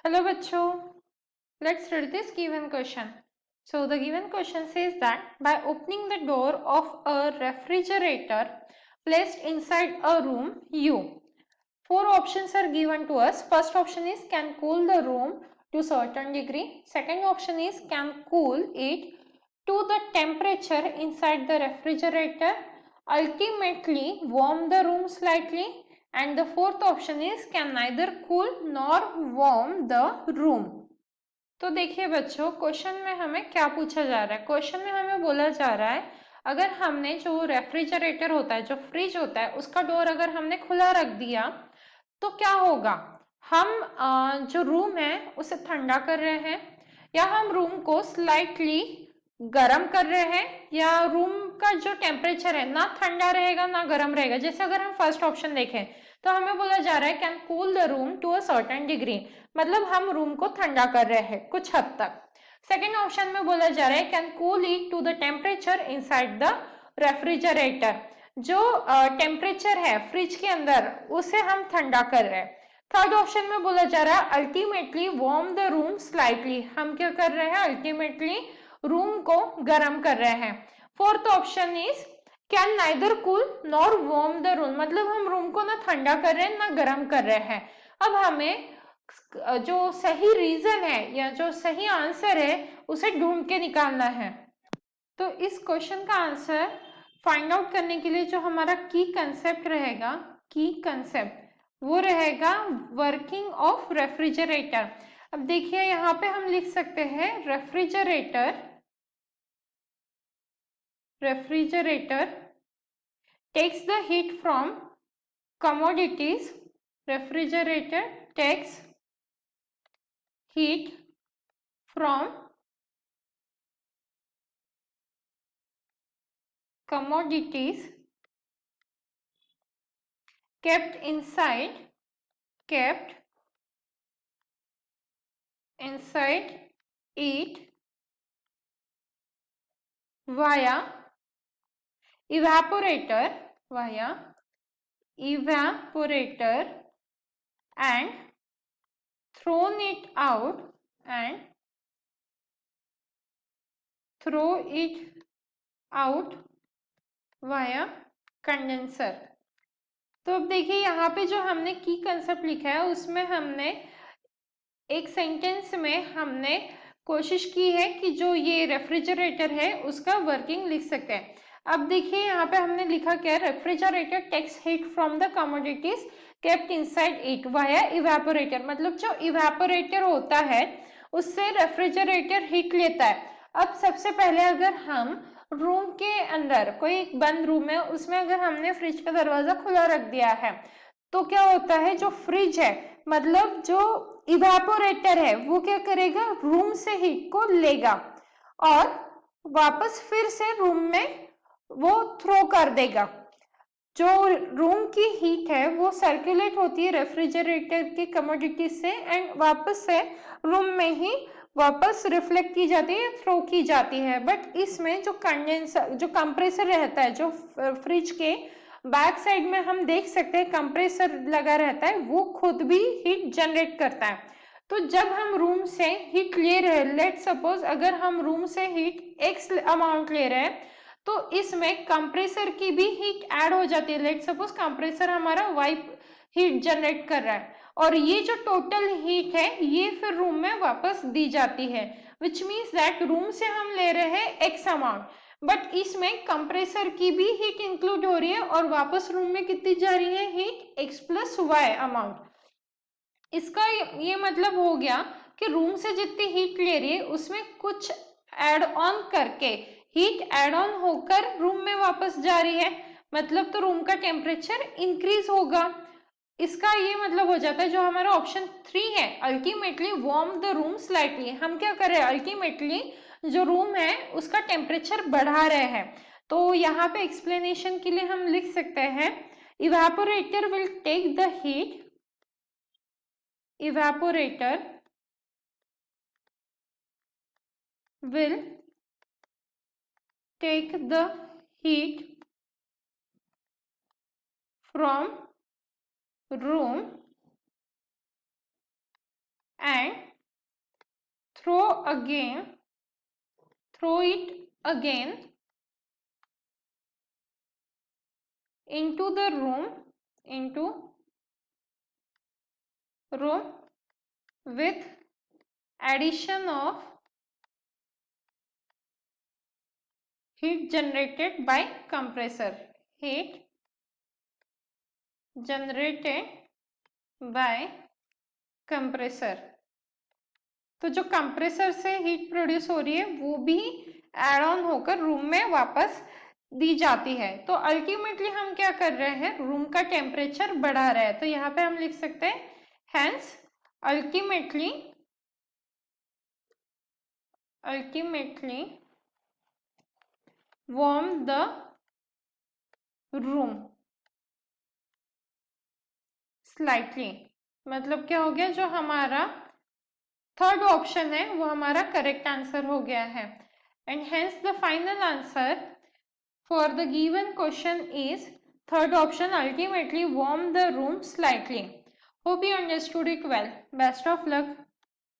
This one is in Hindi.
Hello bachcho, let's read this given question. So the given question says that by opening the door of a refrigerator placed inside a room U, four options are given to us. First option is can cool the room to certain degree. Second option is can cool it to the temperature inside the refrigerator, ultimately warm the room slightly, and the fourth option is can neither cool nor warm the room. तो देखिए बच्चों, क्वेश्चन में हमें क्या पूछा जा रहा है। क्वेश्चन में हमें बोला जा रहा है अगर हमने जो रेफ्रिजरेटर होता है, जो फ्रिज होता है, उसका डोर अगर हमने खुला रख दिया तो क्या होगा। हम जो रूम है उसे ठंडा कर रहे हैं या हम रूम को स्लाइटली गर्म कर रहे हैं, या रूम का जो टेम्परेचर है ना ठंडा रहेगा ना गर्म रहेगा। जैसे अगर हम फर्स्ट ऑप्शन देखें तो हमें बोला जा रहा है can cool the room to a certain degree, मतलब हम रूम को ठंडा कर रहे हैं कुछ हद तक। सेकेंड ऑप्शन में बोला जा रहा है can cool it to the temperature inside the refrigerator, जो टेम्परेचर है फ्रिज के अंदर उसे हम ठंडा कर रहे हैं। थर्ड ऑप्शन में बोला जा रहा है ultimately warm the room slightly, हम क्या कर रहे हैं अल्टीमेटली रूम को गर्म कर रहे हैं। Fourth option is can neither cool nor warm the room, मतलब हम रूम को ना ठंडा कर रहे हैं ना गर्म कर रहे हैं। अब हमें जो सही रीजन है या जो सही आंसर है उसे ढूंढ के निकालना है। तो इस क्वेश्चन का आंसर फाइंड आउट करने के लिए जो हमारा की कंसेप्ट रहेगा, की कंसेप्ट वो रहेगा वर्किंग ऑफ रेफ्रिजरेटर। अब देखिए यहाँ पे हम लिख सकते हैं refrigerator takes the heat from commodities. Refrigerator takes heat from commodities kept inside it via evaporator and throw it out via condenser। तो अब देखिए यहाँ पे जो हमने की कंसेप्ट लिखा है उसमें हमने एक सेंटेंस में हमने कोशिश की है कि जो ये रेफ्रिजरेटर है उसका वर्किंग लिख सकते हैं। अब देखिए यहाँ पे हमने लिखा क्या है, refrigerator takes heat from the commodities kept inside it via evaporator, मतलब जो इवेपोरेटर होता है उससे रेफ्रिजरेटर हीट लेता है। अब सबसे पहले अगर हम रूम के अंदर कोई एक बंद रूम है उसमें अगर हमने फ्रिज का दरवाजा खुला रख दिया है तो क्या होता है, जो फ्रिज है मतलब जो इवेपोरेटर है वो क्या करेगा, रूम से हीट को लेगा और वापस फिर से रूम में वो थ्रो कर देगा। जो रूम की हीट है वो सर्कुलेट होती है रेफ्रिजरेटर की कमोडिटी से एंड वापस से रूम में ही वापस रिफ्लेक्ट की जाती है, थ्रो की जाती है। बट इसमें जो कंडेंसर जो कंप्रेसर रहता है, जो फ्रिज के बैक साइड में हम देख सकते हैं कंप्रेसर लगा रहता है, वो खुद भी हीट जनरेट करता है। तो जब हम रूम से हीट ले रहे हैं, लेट सपोज अगर हम रूम से हीट एक्स अमाउंट ले रहे हैं तो इसमें कंप्रेसर की भी हीट ऐड हो जाती है। लेट सपोज कंप्रेसर हमारा वाइप हीट जनरेट कर रहा है और ये जो टोटल हीट है ये फिर रूम में वापस दी जाती है, विच मीन्स दैट रूम से हम ले रहे हैं एक्स अमाउंट बट इसमें कंप्रेसर की भी हीट इंक्लूड हो रही है और वापस रूम में कितनी जा रही है heat, X plus Y amount. इसका ये मतलब हो गया कि रूम से जितनी हीट ले रही है उसमें कुछ ऐड ऑन करके हीट ऐड ऑन होकर रूम में वापस जा रही है, मतलब तो रूम का टेम्परेचर इंक्रीज होगा। इसका ये मतलब हो जाता है जो हमारा ऑप्शन 3 है ultimately warm the room slightly, हम क्या कर रहे हैं अल्टीमेटली जो रूम है उसका टेम्परेचर बढ़ा रहे हैं। तो यहाँ पे एक्सप्लेनेशन के लिए हम लिख सकते हैं evaporator will take the heat, evaporator will take the heat from room and throw it again into the room with addition of heat generated by compressor. Heat generated by compressor. तो जो कंप्रेसर से हीट प्रोड्यूस हो रही है वो भी एड ऑन होकर रूम में वापस दी जाती है। तो अल्टीमेटली हम क्या कर रहे हैं, रूम का टेम्परेचर बढ़ा रहे हैं। तो यहाँ पे हम लिख सकते हैं hence ultimately warm the room slightly। मतलब क्या हो गया, जो हमारा थर्ड ऑप्शन है वो हमारा करेक्ट आंसर हो गया है। And hence the final answer for the given question is third option, ultimately warm the room slightly। Hope you understood it well. Best of luck.